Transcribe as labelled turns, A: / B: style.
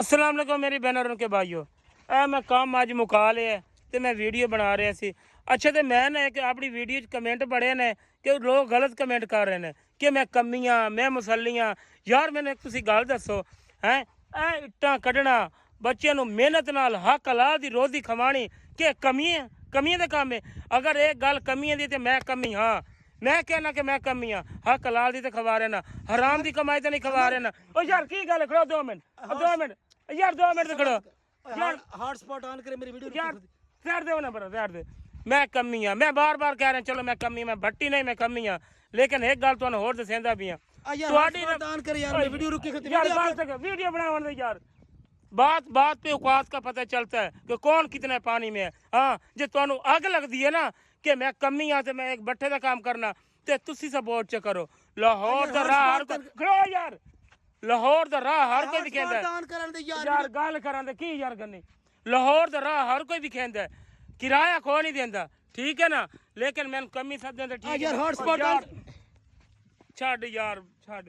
A: अस्सलाम वालेकुम मेरी बहनों और उनके भाइयों। मैं काम अज मुका लिया तो मैं वीडियो बना रहा सी। अच्छा तो मैं ना एक अपनी वीडियो कमेंट पढ़े ने कि लोग गलत कमेंट कर रहे हैं कि मैं कमियां मैं मसलियां। यार मैंने एक तुसी गल दसो हैं इट्टां कड्ढना बच्चों नूं मेहनत नाल हक हलाल दी रोजी खवानी कि कमियां दा काम है। अगर एक गल कमियां दी ते मैं कमी हाँ, मैं कहना कि मैं कमी हाँ। हक हलाल दी ते खवा रहे ना, हराम दी कमाई ते नहीं खवा रहे ना। ओ यार की गल खड़ो 2 मिनट 2 मिनट यार 2 मिनट खड़ो यार
B: हॉटस्पॉट ऑन करे मेरी वीडियो
A: यार साइड दे ना बरो साइड दे। मैं कमी हाँ, मैं बार बार कह रहा चलो मैं कमी मैं भट्टी नहीं मैं कमी हाँ, लेकिन एक गल तुहानू होर दसेंदा भी हाँ
B: ऑन करे यार मेरी वीडियो रुकी
A: यार वीडियो बनावन दे यार। बात बात पे औकात का पता चलता है कि कौन कितने पानी में है। हाँ जे तुहानू अग लगदी है ना कि मैं कमी हाँ तो मैं एक भट्टे का काम करना ते तुसी सपोर्ट च करो। लाहौर दा राह हर खड़ो यार, लाहौर दा राह हर कोई भी कहंदा यार गल करां ते की यार गन्नी। लाहौर दा राह हर कोई भी कहंदा किराया कोई नहीं देंदा, ठीक है ना, लेकिन मैं कमी सब देंदा ठीक है
B: यार हॉटस्पॉट
A: छड़ यार छड़।